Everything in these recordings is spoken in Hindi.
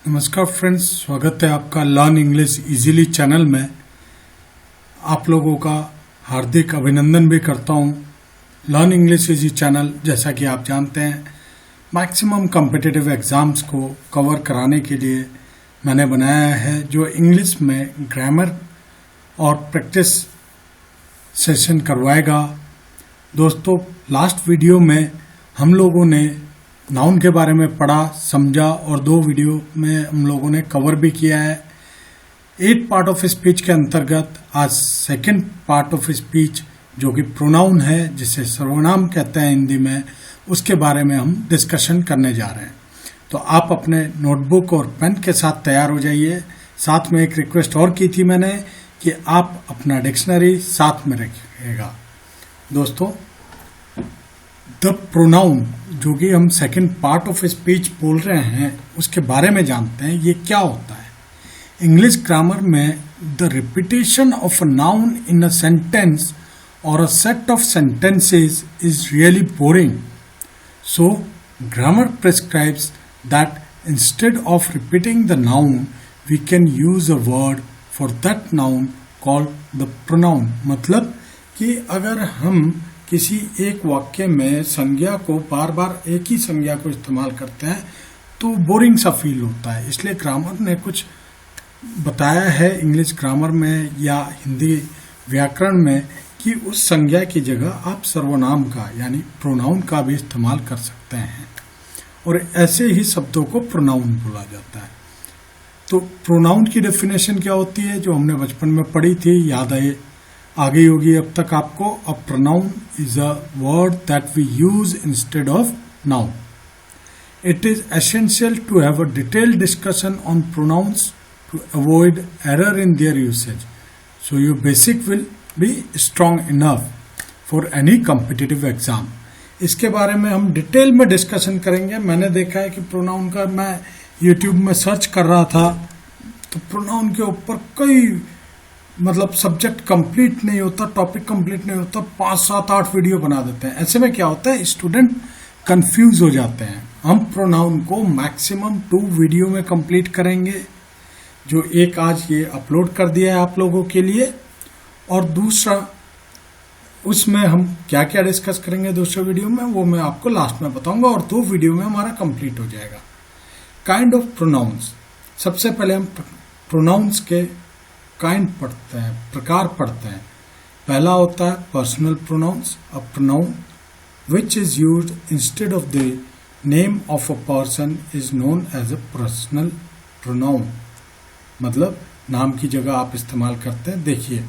नमस्कार फ्रेंड्स, स्वागत है आपका लर्न इंग्लिश इजीली चैनल में। आप लोगों का हार्दिक अभिनंदन भी करता हूं। लर्न इंग्लिश इजी चैनल, जैसा कि आप जानते हैं, मैक्सिमम कॉम्पिटिटिव एग्जाम्स को कवर कराने के लिए मैंने बनाया है, जो इंग्लिश में ग्रामर और प्रैक्टिस सेशन करवाएगा। दोस्तों, लास्ट वीडियो में हम लोगों ने नाउन के बारे में पढ़ा, समझा और 2 वीडियो में हम लोगों ने कवर भी किया है। 8 पार्ट ऑफ स्पीच के अंतर्गत आज सेकंड पार्ट ऑफ स्पीच, जो कि प्रोनाउन है, जिसे सर्वनाम कहते हैं हिंदी में, उसके बारे में हम डिस्कशन करने जा रहे हैं। तो आप अपने नोटबुक और पेन के साथ तैयार हो जाइए। साथ में एक रिक्वेस्ट और की थी मैंने कि आप अपना डिक्शनरी साथ में रखिएगा। दोस्तों, द प्रोनाउन, जो कि हम सेकंड पार्ट ऑफ स्पीच बोल रहे हैं, उसके बारे में जानते हैं ये क्या होता है। इंग्लिश ग्रामर में the repetition of a noun in a sentence और a set of sentences is really boring, so grammar prescribes that instead of repeating the noun we can use a word for that noun called the pronoun. मतलब कि अगर हम किसी एक वाक्य में संज्ञा को बार बार एक ही संज्ञा को इस्तेमाल करते हैं तो बोरिंग सा फील होता है। इसलिए ग्रामर ने कुछ बताया है इंग्लिश ग्रामर में या हिंदी व्याकरण में कि उस संज्ञा की जगह आप सर्वनाम का यानी प्रोनाउन का भी इस्तेमाल कर सकते हैं, और ऐसे ही शब्दों को प्रोनाउन बोला जाता है। तो प्रोनाउन की डेफिनेशन क्या होती है, जो हमने बचपन में पढ़ी थी, याद आ गई होगी अब तक आपको। A pronoun is a word that we use instead of noun. It is essential to have a detailed discussion on pronouns to avoid error in their usage, so your basic will be strong enough for any competitive exam. इसके बारे में हम डिटेल में डिस्कशन करेंगे। मैंने देखा है कि प्रोनाउन का मैं यूट्यूब में सर्च कर रहा था तो प्रोनाउन के ऊपर कई सब्जेक्ट कंप्लीट नहीं होता, टॉपिक कंप्लीट नहीं होता, 5, 7, 8 वीडियो बना देते हैं। ऐसे में क्या होता है, स्टूडेंट कंफ्यूज हो जाते हैं। हम प्रोनाउन को मैक्सिमम 2 वीडियो में कंप्लीट करेंगे, जो एक आज ये अपलोड कर दिया है आप लोगों के लिए, और दूसरा उसमें हम क्या क्या डिस्कस करेंगे दूसरे वीडियो में, वो मैं आपको लास्ट में बताऊंगा, और 2 वीडियो में हमारा कंप्लीट हो जाएगा। Kind of pronouns. सबसे पहले हम प्रोनाउंस के काइंड पढ़ते हैं, प्रकार पढ़ते हैं। पहला होता है personal pronouns. A pronoun which is used instead of the name of a person is known as a personal pronoun. मतलब नाम की जगह आप इस्तेमाल करते हैं। देखिए,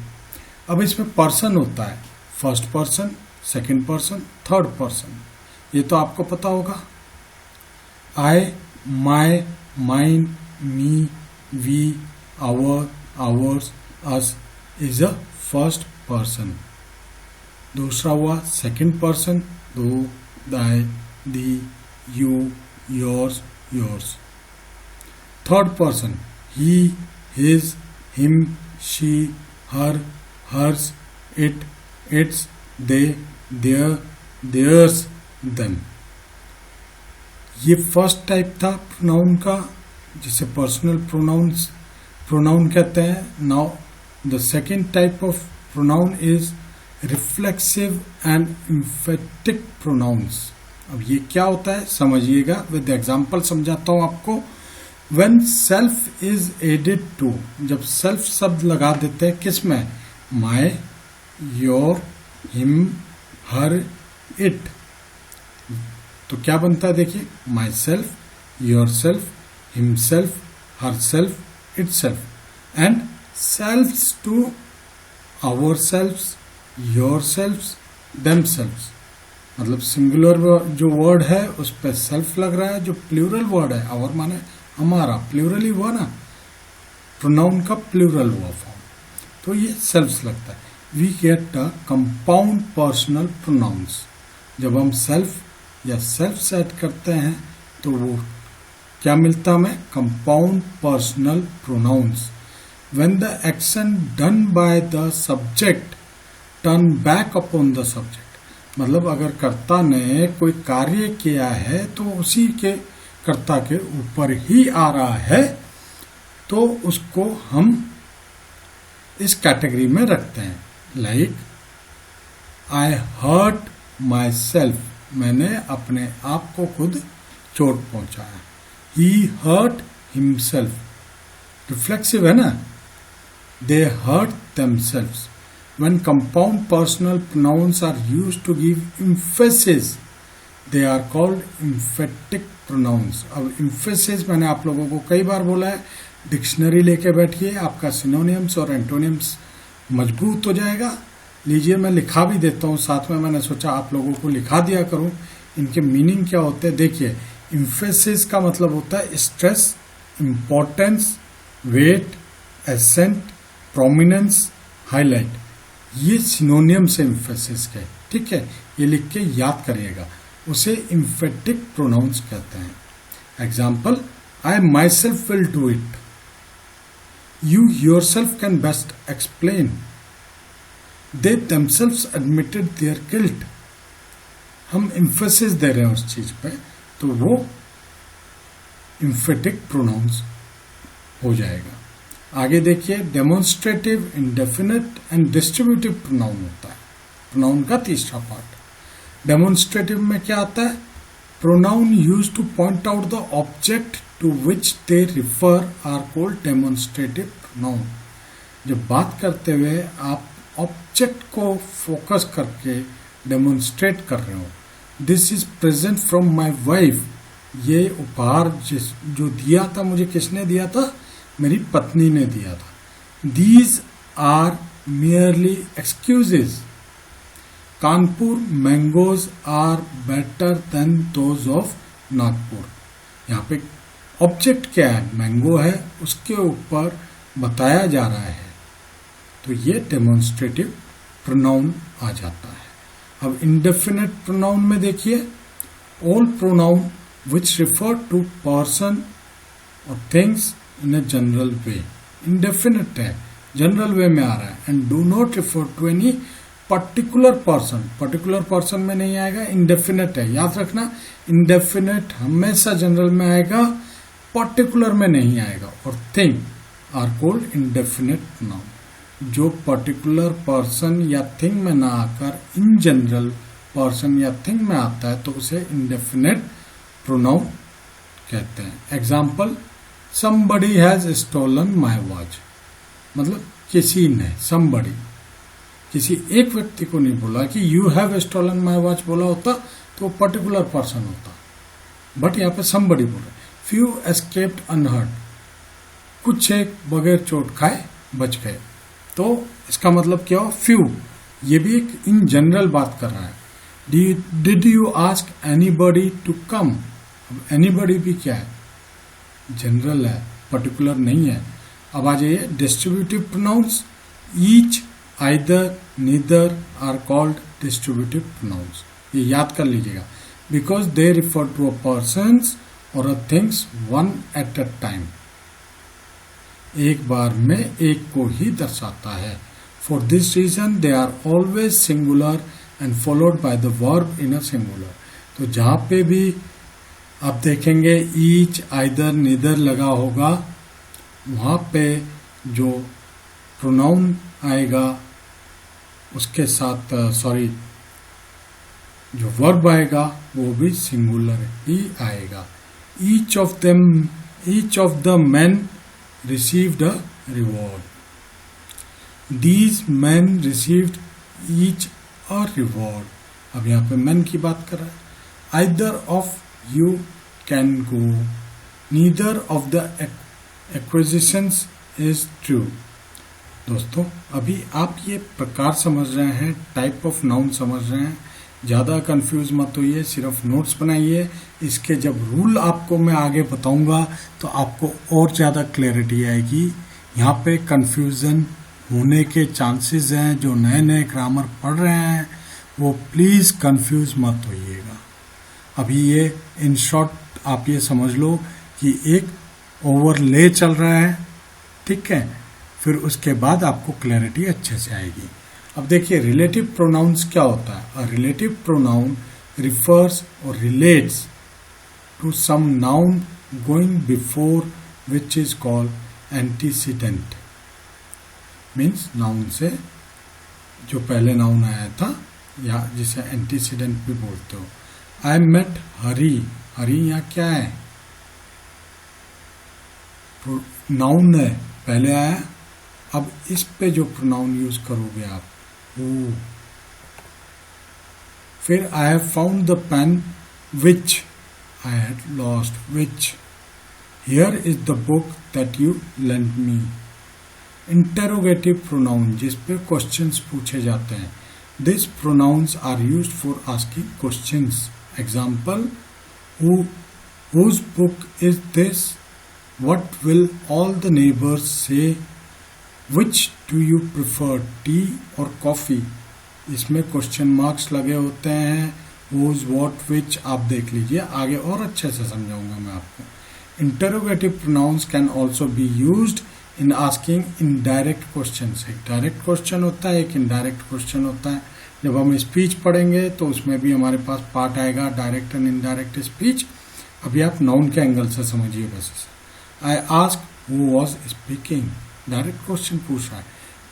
अब इसमें पर्सन होता है, first person, second person, third person. ये तो आपको पता होगा। I, my, mine, me, we, our, ours, us is a first person. दूसरा हुआ second person, thou, thy, thee, you, yours, yours. Third person he, his, him, she, her, hers, it, its, they, their, theirs, them। ये फर्स्ट टाइप था प्रोनाउन का, जिसे पर्सनल प्रोनाउन कहते हैं। Now the second type of pronoun is reflexive and emphatic pronouns. अब ये क्या होता है समझिएगा, विद एग्जांपल समझाता हूं आपको। When self is added to, जब सेल्फ शब्द लगा देते हैं किस में, my, your, him, her, it, तो क्या बनता है देखिए, myself, yourself, himself, herself, itself, and selves to ourselves, yourselves, themselves। मतलब सिंगुलर जो वर्ड है उस पर सेल्फ लग रहा है, जो प्लूरल वर्ड है आवर माने हमारा, प्लूरल ही हुआ ना, प्रोनाउन का प्लूरल हुआ फॉर्म, तो ये सेल्फ लगता है। We get a compound personal pronouns. जब हम सेल्फ या सेल्फ सेट करते हैं तो वो क्या मिलता हमें, compound personal pronounce. When the action done by the subject turn back upon the subject. मतलब अगर कर्ता ने कोई कार्य किया है तो उसी के कर्ता के ऊपर ही आ रहा है तो उसको हम इस कैटेगरी में रखते हैं। Like I hurt myself, मैंने अपने आप को खुद चोट पहुंचाया। ही हर्ट हिमसेल्फ, रिफ्लेक्सिव है ना, they hurt themselves. When compound personal pronouns are used to give emphasis, they are called emphatic pronouns. अब emphasis मैंने आप लोगों को कई बार बोला है, डिक्शनरी लेके बैठिए, आपका सिनोनिम्स और एंटोनिम्स मजबूत हो जाएगा। लीजिए मैं लिखा भी देता हूँ साथ में, मैंने सोचा आप लोगों को लिखा दिया करूँ, इनके मीनिंग क्या होते हैं। देखिए, emphasis का मतलब होता है stress, importance, weight, accent, prominence, highlight. ये सिनोनियम्स है एम्फेसिस के, ठीक है, ये लिख के याद करिएगा। उसे एम्फेटिक प्रोनाउंस कहते हैं। Example, I myself will do it, you yourself can best explain, they themselves admitted their guilt. हम एम्फेसिस दे रहे हैं उस चीज पे, तो वो एम्फेटिक प्रोनाउंस हो जाएगा। आगे देखिए, demonstrative, indefinite and distributive pronoun होता है। प्रोनाउन का तीसरा पार्ट। डेमोन्स्ट्रेटिव में क्या आता है? Pronoun used to point out the object to which they refer are called demonstrative pronoun. जब बात करते हुए आप ऑब्जेक्ट को फोकस करके डेमोन्स्ट्रेट कर रहे हो, this is present from my wife, ये उपहार जो दिया था मुझे किसने दिया था? मेरी पत्नी ने दिया था। These are merely excuses. Kanpur mangoes are better than those of Nagpur. यहाँ पे ऑब्जेक्ट क्या है? मैंगो है, उसके ऊपर बताया जा रहा है, तो ये डेमोन्स्ट्रेटिव प्रोनाउन आ जाता है। अब इंडेफिनिट प्रोनाउन में देखिए, all pronoun which refer to person और things in a general way. Indefinite है, जनरल वे में आ रहा है। And do not refer to any particular person, particular person में नहीं आएगा, इंडेफिनिट है, याद रखना। इंडेफिनिट हमेशा जनरल में आएगा, पर्टिकुलर में नहीं आएगा। और thing are called indefinite pronoun. जो पर्टिकुलर पर्सन या थिंग में ना आकर इन जनरल पर्सन या थिंग में आता है तो उसे इंडेफिनिट प्रोनाउन कहते हैं। Example, somebody has stolen my watch, मतलब किसी ने, somebody, किसी एक व्यक्ति को नहीं बोला कि you have stolen my watch, बोला होता तो पर्टिकुलर पर्सन होता, बट यहाँ पे somebody बोल रहा है। few escaped unhurt, कुछ एक बगैर चोट खाए बच गए, तो इसका मतलब क्या हो? few, ये भी एक इन जनरल बात कर रहा है। did you ask anybody to come, anybody भी क्या है? जनरल है, पर्टिकुलर नहीं है। अब आ जाइए distributive pronouns. Each, either, neither are called distributive pronouns. ये याद कर लीजिएगा, because they refer to a persons और a things one at a time. एक बार में एक को ही दर्शाता है। For this reason they are always singular and followed by the verb in a singular. तो जहां पे भी आप देखेंगे ईच, आइदर, नीदर लगा होगा, वहां पे जो प्रोनाउन आएगा उसके साथ जो वर्ब आएगा वो भी सिंगुलर ही आएगा। Each of the man received a reward, these man received each a reward. अब यहाँ पे मैन की बात कर रहा है। Either of you can go, neither of the acquisitions is true। दोस्तों, अभी आप ये प्रकार समझ रहे हैं, टाइप ऑफ नाउन समझ रहे हैं, ज़्यादा कंफ्यूज मत होइए, सिर्फ नोट्स बनाइए। इसके जब रूल आपको मैं आगे बताऊंगा तो आपको और ज़्यादा क्लैरिटी आएगी। यहाँ पे कंफ्यूजन होने के चांसेस हैं। जो नए नए ग्रामर पढ़ रहे हैं वो प्लीज़ कंफ्यूज मत होइएगा। अभी ये इन शॉर्ट आप ये समझ लो कि एक ओवरले चल रहा है, ठीक है, फिर उसके बाद आपको क्लैरिटी अच्छे से आएगी। अब देखिए रिलेटिव प्रोनाउंस क्या होता है। रिलेटिव प्रोनाउन रिफर्स और relates to some noun going before which is called antecedent. Means noun से जो पहले नाउन आया था या जिसे एंटीसीडेंट भी बोलते हो. आई मेट हरी. हरी यहाँ क्या है? नाउन है, पहले आया. अब इस पे जो प्रोनाउन यूज करोगे आप वो. फिर I have found the pen which I had lost. Which. Here is the book that you lent me. Interrogative pronoun जिस पे क्वेश्चंस पूछे जाते हैं. This pronouns are used for asking questions. Example, whose book is this? What will all the neighbors say? Which do you prefer, tea or coffee? इसमें क्वेश्चन मार्क्स लगे होते हैं. whose, what, which आप देख लीजिए, आगे और अच्छे से समझाऊंगा मैं आपको. Interrogative pronouns can also be used in asking indirect question. एक डायरेक्ट क्वेश्चन होता है, एक इनडायरेक्ट क्वेश्चन होता है. जब हम स्पीच पढ़ेंगे तो उसमें भी हमारे पास पार्ट आएगा डायरेक्ट एंड इनडायरेक्ट स्पीच. अभी आप नाउन के एंगल से समझिए बस. I ask who was speaking. Direct question पूछ रहा है.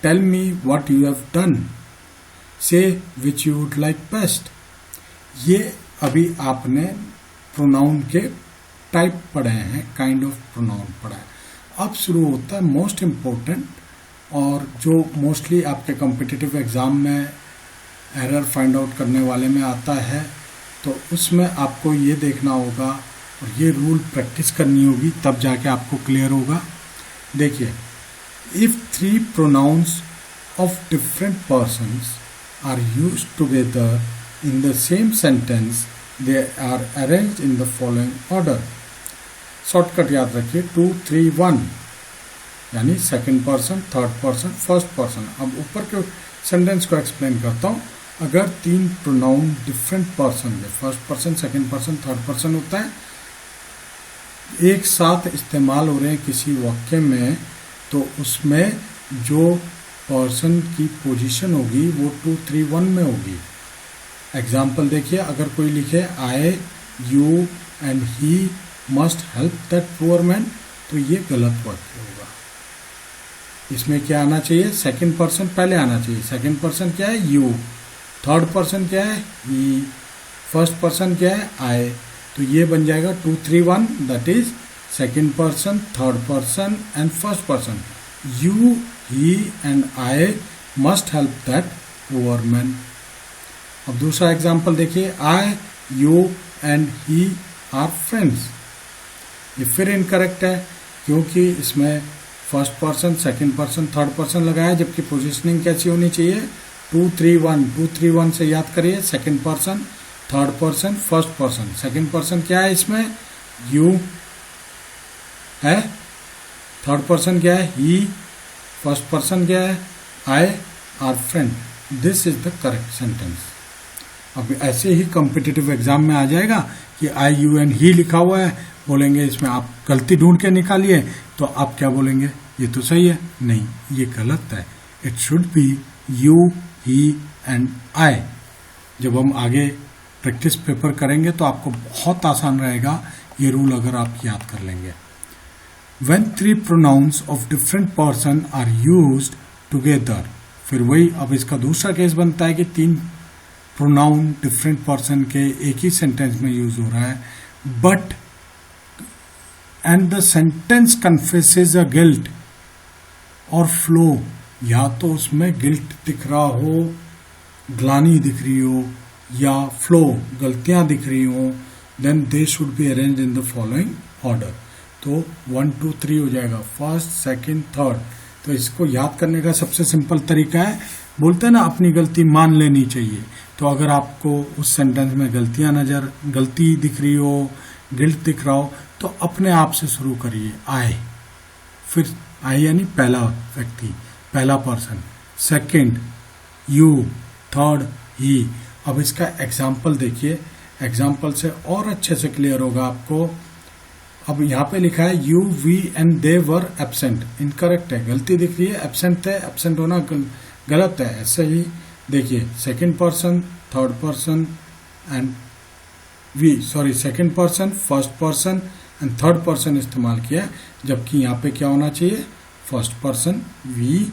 Tell me what you have done. Say which you would like best. ये अभी आपने प्रोनाउन के टाइप पढ़े हैं, काइंड ऑफ प्रोनाउन पढ़ा है. अब शुरू होता है मोस्ट इम्पोर्टेंट, और जो मोस्टली आपके कॉम्पिटिटिव एग्जाम में एरर फाइंड आउट करने वाले में आता है. तो उसमें आपको ये देखना होगा और ये रूल प्रैक्टिस करनी होगी, तब जाके आपको क्लियर होगा. देखिए, if 3 pronouns of different persons are used together in the same sentence they are arranged in the following order. Shortcut याद रखिए, 2, 3, 1, यानी second person, third person, first person. अब ऊपर के सेंटेंस को एक्सप्लेन करता हूं. अगर 3 प्रोनाउन डिफरेंट पर्सन है, first person, second person, third person होता है, एक साथ इस्तेमाल हो रहे हैं किसी वाक्य में, तो उसमें जो पर्सन की पोजीशन होगी वो 2, 3, 1 में होगी. एग्जाम्पल देखिए, अगर कोई लिखे I, you and he must help that poor man, तो ये गलत वाक्य होगा. इसमें क्या आना चाहिए? सेकंड पर्सन पहले आना चाहिए. सेकंड पर्सन क्या है? यू. थर्ड पर्सन क्या है? ही. फर्स्ट पर्सन क्या है? आई. तो ये बन जाएगा 2, 3, 1, that is second person, third person and first person. You, he and I must help that poor man. अब दूसरा एग्जाम्पल देखिए, I, you and he are friends. ये फिर इनकरेक्ट है, क्योंकि इसमें first person, second person, third person लगाया, जबकि पोजीशनिंग कैसी होनी चाहिए? 2, 3, 1. 2, 3, 1 से याद करिए. Second person, third person, first person. Second person क्या है इसमें? यू है. थर्ड पर्सन क्या है? ही. फर्स्ट पर्सन क्या है? I R friend. This is the correct sentence. अब ऐसे ही कॉम्पिटिटिव एग्जाम में आ जाएगा कि आई, यू एंड ही लिखा हुआ है, बोलेंगे इसमें आप गलती ढूंढ के निकालिए, तो आप क्या बोलेंगे? ये तो सही है. नहीं, ये गलत है. It should be you, he and आई. जब हम आगे प्रैक्टिस पेपर करेंगे तो आपको बहुत आसान रहेगा ये रूल अगर आप याद कर लेंगे. When 3 pronouns of different person are used together, फिर वही अब इसका दूसरा केस बनता है कि 3 प्रोनाउन डिफरेंट पर्सन के एक ही सेंटेंस में यूज हो रहा है, but and the sentence confesses a guilt और फ्लो. या तो उसमें गिल्ट दिख रहा हो, ग्लानी दिख रही हो, या फ्लो गलतियां दिख रही हो, then they should be arranged in the following order. तो 1, 2, 3 हो जाएगा, फर्स्ट, सेकंड, थर्ड. तो इसको याद करने का सबसे सिंपल तरीका है, बोलते हैं ना अपनी गलती मान लेनी चाहिए. तो अगर आपको उस सेंटेंस में गलती दिख रही हो, गिल्ट दिख रहा हो, तो अपने आप से शुरू करिए. आई, फिर आई यानी पहला व्यक्ति, पहला पर्सन, सेकंड यू, थर्ड ही. अब इसका एग्जाम्पल देखिए, एग्जाम्पल से और अच्छे से क्लियर होगा आपको. अब यहाँ पे लिखा है you, we and they were absent. Incorrect है, गलती दिख रही है, एब्सेंट है, एब्सेंट होना गलत है. ऐसे ही देखिए, second person, third person and second person, first person and third person इस्तेमाल किया है, जबकि यहाँ पे क्या होना चाहिए, first person we,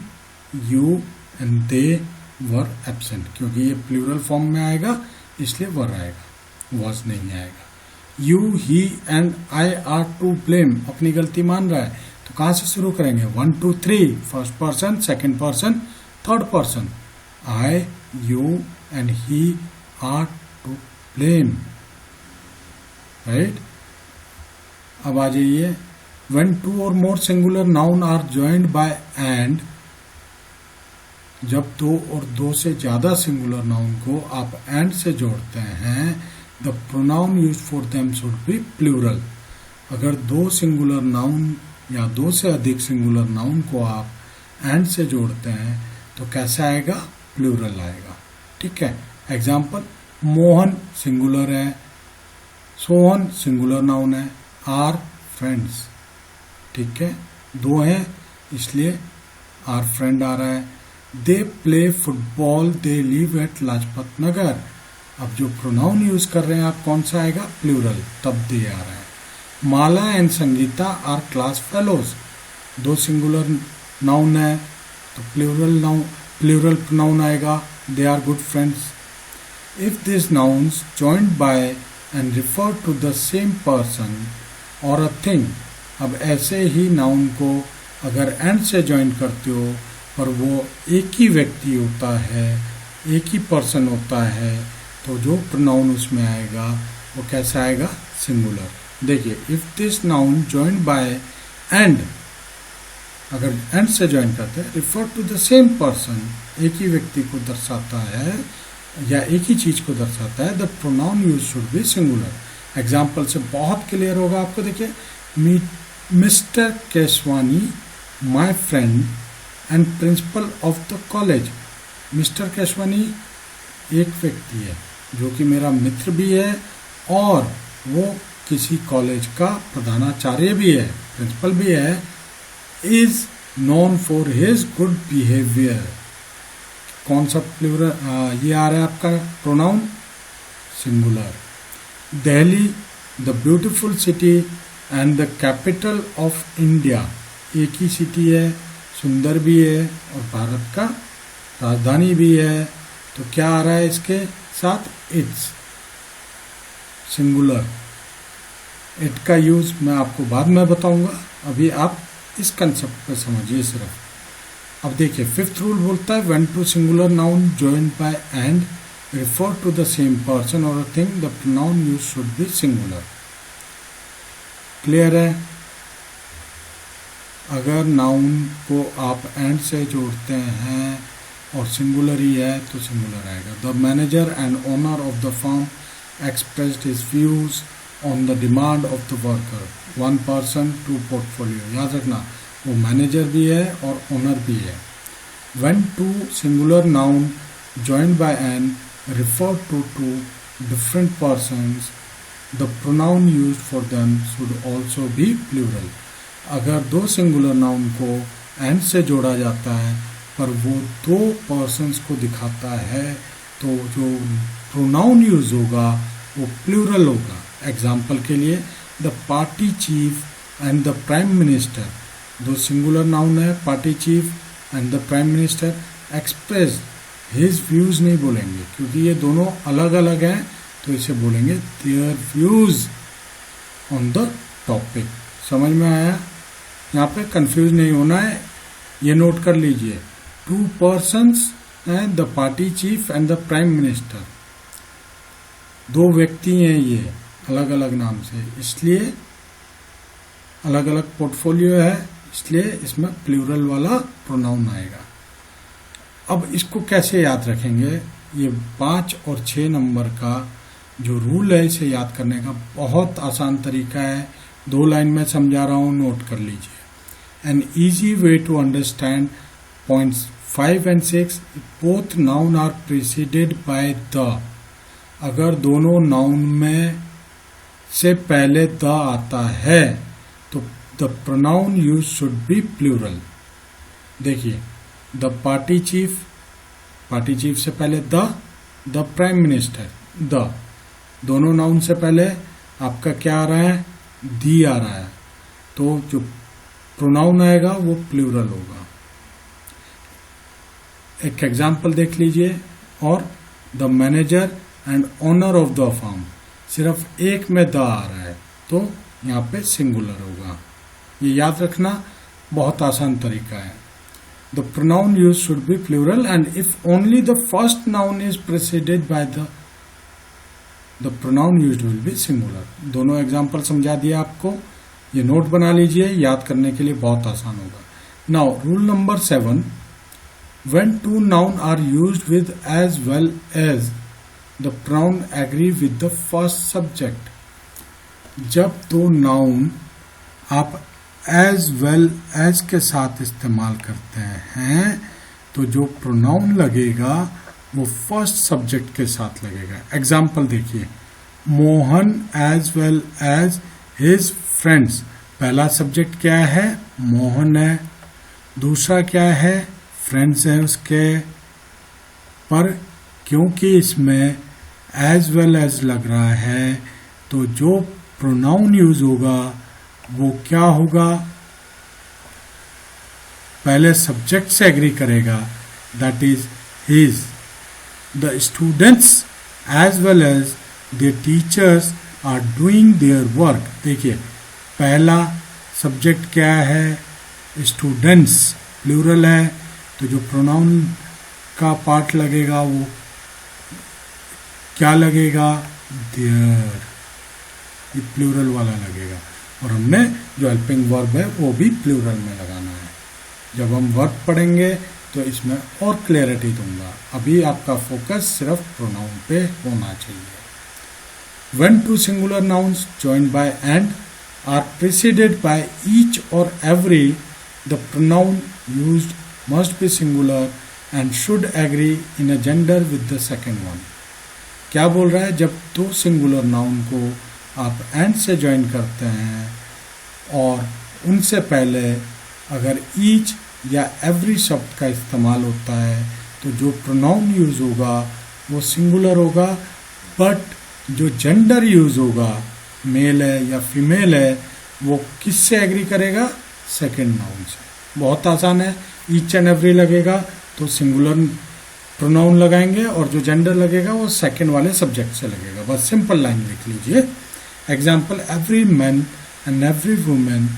you and they were absent, क्योंकि ये प्लूरल फॉर्म में आएगा इसलिए वर आएगा, वॉज नहीं आएगा। You, he and I are to blame, अपनी गलती मान रहा है, तो कहाँ से शुरू करेंगे, 1 2 3, first person, second person, third person, I, you and he are to blame, right. अब आ जाइए, when two or more singular noun are joined by and, जब दो और दो से ज्यादा सिंगुलर नाउन को आप एंड से जोड़ते हैं, the pronoun use for them should be plural. अगर दो सिंगुलर नाउन या दो से अधिक सिंगुलर नाउन को आप एंड से जोड़ते हैं तो कैसा आएगा, प्लूरल आएगा, ठीक है। एग्जाम्पल, मोहन सिंगुलर है, सोहन सिंगुलर नाउन है, आर फ्रेंड्स, ठीक है, दो हैं इसलिए आर फ्रेंड आ रहा है। They play football, they live at Lajpat Nagar. अब जो प्रोनाउन यूज कर रहे हैं आप, कौन सा आएगा, प्लूरल, तब दे आ रहा है। Mala and Sangeeta are class fellows, दो सिंगुलर नाउन है तो प्लूरल प्रोनाउन आएगा, they are good friends. If this nouns joined by and refer to the same person और अ थिंग, अब ऐसे ही नाउन को अगर एंड से ज्वाइन करते हो पर वो एक ही व्यक्ति होता है, एक ही पर्सन होता है, तो जो प्रोनाउन उसमें आएगा वो कैसा आएगा, सिंगुलर। देखिए, if this noun joined by and, अगर एंड से ज्वाइन करते हैं, refer to the same person, एक ही व्यक्ति को दर्शाता है या एक ही चीज को दर्शाता है, the pronoun use should be singular. Example से बहुत क्लियर होगा आपको। देखिए, mister Keshwani my friend and principal of the college. Mister Keshwani एक व्यक्ति है जो कि मेरा मित्र भी है और वो किसी कॉलेज का प्रधानाचार्य भी है, प्रिंसिपल भी है। Is known for his good behaviour, कौन सा प्लूरल ये आ रहा है आपका pronoun, singular. Delhi the beautiful city and the capital of India, एक ही सिटी है, सुंदर भी है और भारत का राजधानी भी है, तो क्या आ रहा है इसके साथ, इट्स, सिंगुलर। इट का यूज मैं आपको बाद में बताऊंगा, अभी आप इस कंसेप्ट पे समझिए सिर्फ। अब देखिए, फिफ्थ रूल बोलता है, when two singular noun joined by and refer to the same person और a thing, the pronoun use should be singular. Clear है। अगर नाउन को आप एंड से जोड़ते हैं और सिंगुलर ही है तो सिंगुलर आएगा। The manager and owner of the firm expressed his views on the demand of the worker, one person two portfolio. याद रखना, वो मैनेजर भी है और ओनर भी है। When two singular noun joined by and refer to two different persons, the pronoun used for them should also be plural. अगर दो सिंगुलर नाउन को एंड से जोड़ा जाता है पर वो दो पर्सन्स को दिखाता है तो जो प्रोनाउन यूज होगा वो प्लूरल होगा। एग्जाम्पल के लिए, the party cheap and the prime minister, दो सिंगुलर नाउन है, party cheap and the prime minister, express his views नहीं बोलेंगे क्योंकि ये दोनों अलग अलग हैं, तो इसे बोलेंगे their views on the topic. समझ में आया? यहाँ पे कंफ्यूज नहीं होना है, ये नोट कर लीजिए। To persons and the party cheap and the prime minister, दो व्यक्ति हैं ये अलग अलग नाम से, इसलिए अलग अलग पोर्टफोलियो है, इसलिए इसमें प्लूरल वाला प्रोनाउन आएगा। अब इसको कैसे याद रखेंगे? ये 5 और 6 नंबर का जो रूल है इसे याद करने का बहुत आसान तरीका है। 2 लाइन में समझा रहा हूं, नोट कर लीजिए। An easy way to understand points 5 and 6, both noun are preceded by the. अगर दोनों नाउन में से पहले द आता है तो the pronoun use should be plural. देखिए, द पार्टी चीफ से पहले द प्राइम मिनिस्टर द, दोनों नाउन से पहले आपका क्या आ रहा है, दी आ रहा है, तो जो प्रोनाउन आएगा वो प्लूरल होगा। एक एग्जाम्पल देख लीजिए, और the manager and owner of the firm, सिर्फ एक में द आ रहा है तो यहाँ पे सिंगुलर होगा। ये याद रखना बहुत आसान तरीका है। The pronoun use should be plural and if only the first noun is preceded by the pronoun used will be singular. दोनों एग्जाम्पल समझा दिया आपको, ये नोट बना लीजिए, याद करने के लिए बहुत आसान होगा। Now rule number 7, when two noun are used with as well as the pronoun agree with the first subject, जब दो नाउन आप as well as के साथ इस्तेमाल करते हैं तो जो प्रोनाउन लगेगा वो फर्स्ट सब्जेक्ट के साथ लगेगा। एग्जाम्पल देखिए, Mohan as well as his friends, पहला सब्जेक्ट क्या है, मोहन है, दूसरा क्या है, फ्रेंड्स है उसके, पर क्योंकि इसमें एज वेल एज लग रहा है तो जो प्रोनाउन यूज होगा वो क्या होगा, पहले सब्जेक्ट से एग्री करेगा, that is his. The students as well as the teachers are doing their work. देखिए पहला सब्जेक्ट क्या है, स्टूडेंट्स, प्लूरल है, तो जो प्रोनाउन का पार्ट लगेगा वो क्या लगेगा, देयर, ये प्लूरल वाला लगेगा। और हमने जो हेल्पिंग वर्ब है वो भी प्लूरल में लगाना है। जब हम वर्ब पढ़ेंगे तो इसमें और क्लैरिटी दूंगा, अभी आपका फोकस सिर्फ प्रोनाउन पे होना चाहिए। When two singular nouns joined by and are preceded by each or every, the pronoun used must be singular and should agree in a gender with the second one. क्या बोल रहा है, जब दो सिंगुलर नाउन को आप एंड से ज्वाइन करते हैं और उनसे पहले अगर ईच या एवरी शब्द का इस्तेमाल होता है तो जो प्रोनाउन यूज होगा वो सिंगुलर होगा, बट जो जेंडर यूज होगा, मेल है या फीमेल है, वो किससे एग्री करेगा, सेकंड नाउन से। बहुत आसान है, ईच एंड एवरी लगेगा तो सिंगुलर प्रोनाउन लगाएंगे और जो जेंडर लगेगा वो सेकंड वाले सब्जेक्ट से लगेगा। बस सिंपल लाइन लिख लीजिए। Example, every man and every women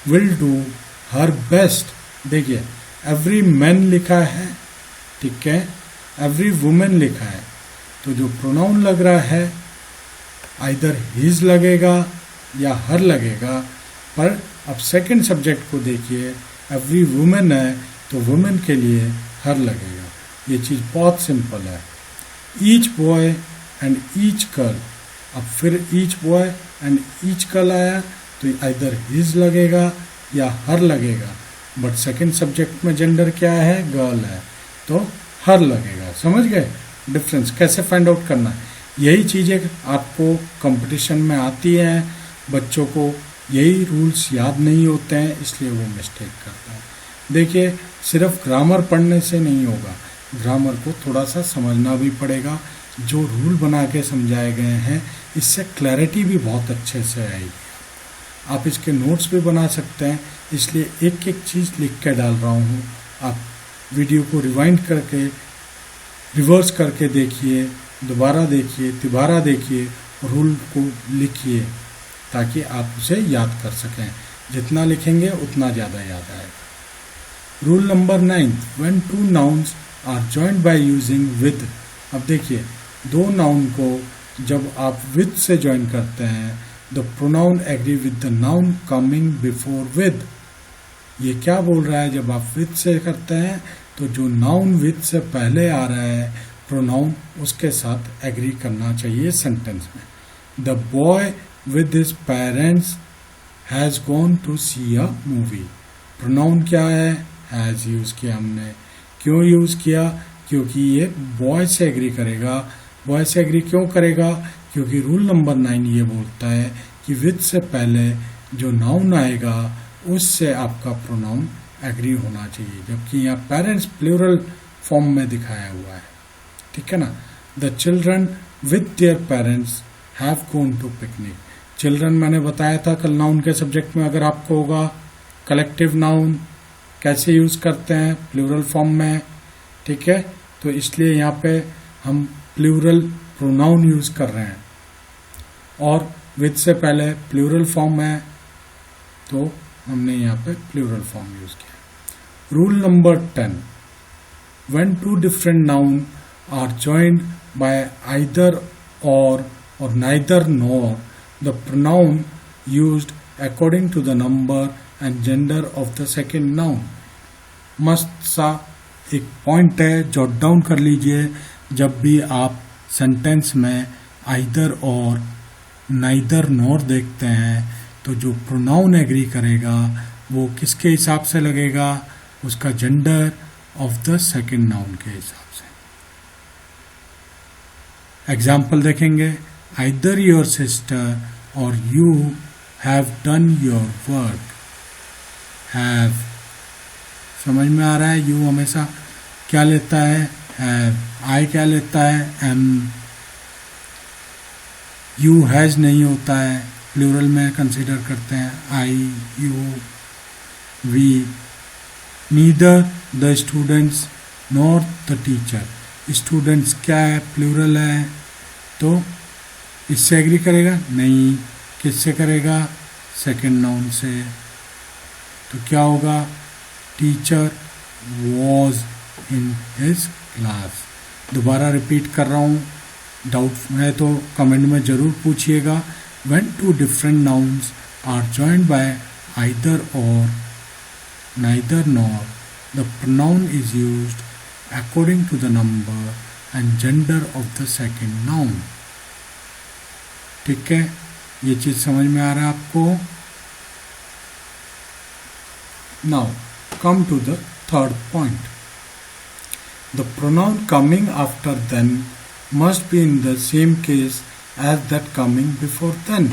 will do her best. देखिए एवरी मैन लिखा है, ठीक है, एवरी वुमेन लिखा है, तो जो प्रोनाउन लग रहा है आइदर हिज लगेगा या हर लगेगा। पर अब सेकंड सब्जेक्ट को देखिए, एवरी वुमेन है तो वुमेन के लिए हर लगेगा। ये चीज़ बहुत सिंपल है। Each boy and each girl, अब फिर each boy and each girl आया तो आइदर हिज लगेगा या हर लगेगा, बट सेकंड सब्जेक्ट में जेंडर क्या है, गर्ल है, तो हर लगेगा। समझ गए डिफरेंस, कैसे फाइंड आउट करना है। यही चीज़ें आपको कंपटीशन में आती हैं, बच्चों को यही रूल्स याद नहीं होते हैं इसलिए वो मिस्टेक करते हैं। देखिए सिर्फ ग्रामर पढ़ने से नहीं होगा, ग्रामर को थोड़ा सा समझना भी पड़ेगा। जो रूल बना के समझाए गए हैं इससे क्लैरिटी भी बहुत अच्छे से आएगी। आप इसके नोट्स भी बना सकते हैं, इसलिए एक एक चीज़ लिख के डाल रहा हूँ। आप वीडियो को रिवाइंड करके रिवर्स करके देखिए, दोबारा देखिए, तिबारा देखिए, रूल को लिखिए ताकि आप उसे याद कर सकें। जितना लिखेंगे उतना ज़्यादा याद आएगा। Rule number 9, when two nouns are joined by using with. अब देखिए दो नाउन को जब आप विद से ज्वाइन करते हैं, the pronoun agree with the noun coming before with. ये क्या बोल रहा है, जब आप विद से करते हैं तो जो नाउन विद से पहले आ रहा है प्रोनाउन उसके साथ एग्री करना चाहिए सेंटेंस में। The boy with his parents has gone to see a movie. Pronoun क्या है, हैज यूज किया हमने। क्यों यूज किया, क्योंकि ये बॉय से एग्री करेगा। बॉय से एग्री क्यों करेगा, क्योंकि रूल नंबर 9 ये बोलता है कि विद से पहले जो नाउन आएगा उससे आपका प्रोनाउन एग्री होना चाहिए, जबकि यहाँ पेरेंट्स प्लूरल फॉर्म में दिखाया हुआ है, ठीक है ना। The children with their parents have gone to picnic. Children मैंने बताया था कल नाउन के सब्जेक्ट में अगर आपको होगा। कलेक्टिव नाउन कैसे यूज करते हैं, प्लूरल फॉर्म में, ठीक है। तो इसलिए यहाँ पे हम प्लूरल प्रोनाउन यूज कर रहे हैं और विद से पहले प्लूरल फॉर्म है तो हमने यहाँ पे प्लूरल फॉर्म यूज किया। Rule number 10, when two different nouns are joined by either or neither nor, the pronoun used according to the number and gender of the second noun। मस्त सा एक पॉइंट है, जॉट डाउन कर लीजिए। जब भी आप सेंटेंस में आइदर और नाइदर नॉर देखते हैं तो जो प्रोनाउन एग्री करेगा वो किसके हिसाब से लगेगा, उसका gender of the second noun के हिसाब से। एग्जाम्पल देखेंगे, आइदर योर सिस्टर और you have done your work. Have समझ में आ रहा है, यू हमेशा क्या लेता है, हैव। आई क्या लेता है, एम। यू हैज नहीं होता है, प्लूरल में कंसीडर करते हैं I, you, we. Neither the students nor the teacher. Students क्या है, प्लूरल है, तो इससे एग्री करेगा नहीं। किससे करेगा, सेकेंड नाउन से। तो क्या होगा, teacher was in his class. दोबारा रिपीट कर रहा हूँ, डाउट है तो कमेंट में ज़रूर पूछिएगा। When two different nouns are joined by either or neither nor, the pronoun is used according to the number and gender of the second noun। ठीक है, ये चीज समझ में आ रहा है आपको। Now come to the third point। The pronoun coming after then must be in the same case as that coming before then।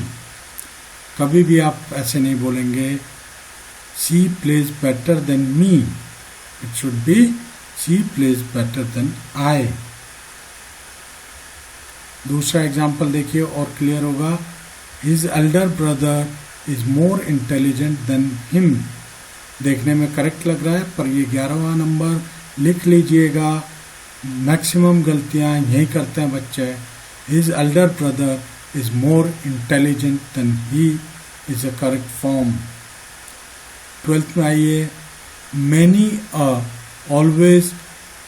कभी भी आप ऐसे नहीं बोलेंगे she plays better than me, it should be she plays better than I। दूसरा एग्जाम्पल देखिए और क्लियर होगा, his elder brother is more intelligent than him। देखने में करेक्ट लग रहा है पर ये 11वां नंबर लिख लीजिएगा। मैक्सिमम गलतियां यही करते हैं बच्चे। His elder brother is more intelligent than he is a correct form। 12th में आइए, many a always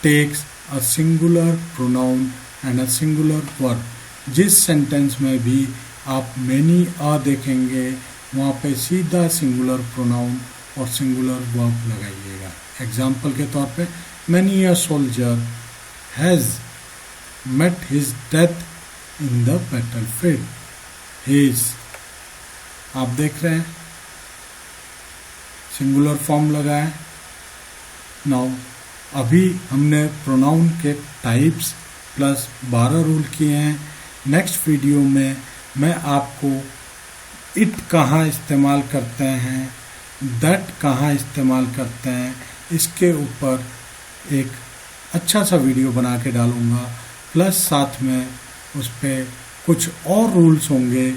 takes a singular pronoun and a singular verb। जिस सेंटेंस में भी आप many a देखेंगे वहाँ पे सीधा सिंगुलर प्रोनाउन और सिंगुलर वर्ब लगाइएगा। एग्जाम्पल के तौर पे, many a soldier has met his death in the battlefield। his आप देख रहे हैं सिंगुलर फॉर्म लगा है। नाउ अभी हमने प्रोनाउन के टाइप्स प्लस 12 रूल किए हैं। नेक्स्ट वीडियो में मैं आपको इट कहाँ इस्तेमाल करते हैं, दैट कहाँ इस्तेमाल करते हैं, इसके ऊपर एक अच्छा सा वीडियो बना के डालूंगा। प्लस साथ में उस पर कुछ और रूल्स होंगे।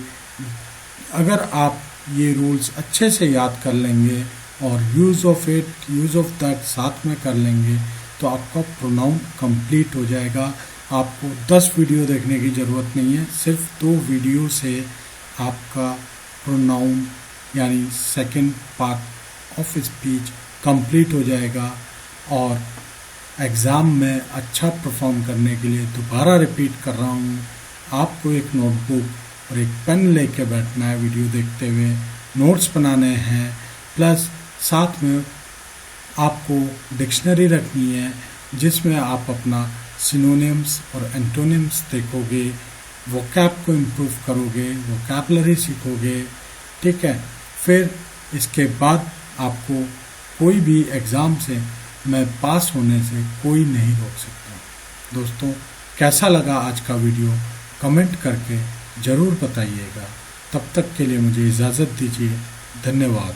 अगर आप ये रूल्स अच्छे से याद कर लेंगे और use of it, use of that साथ में कर लेंगे तो आपका प्रोनाउन कंप्लीट हो जाएगा। आपको 10 वीडियो देखने की ज़रूरत नहीं है, सिर्फ 2 वीडियो से आपका प्रोनाउन यानी second part of speech complete हो जाएगा। और एग्ज़ाम में अच्छा परफॉर्म करने के लिए दोबारा रिपीट कर रहा हूँ, आपको एक नोटबुक और एक पेन लेके बैठना है, वीडियो देखते हुए नोट्स बनाने हैं। प्लस साथ में आपको डिक्शनरी रखनी है जिसमें आप अपना सिनोनिम्स और एंटोनिम्स देखोगे, वोकैब को इम्प्रूव करोगे, वोकैबलरी सीखोगे। ठीक है, फिर इसके बाद आपको कोई भी एग्ज़ाम से मैं पास होने से कोई नहीं रोक सकता। दोस्तों, कैसा लगा आज का वीडियो कमेंट करके ज़रूर बताइएगा। तब तक के लिए मुझे इजाज़त दीजिए। धन्यवाद।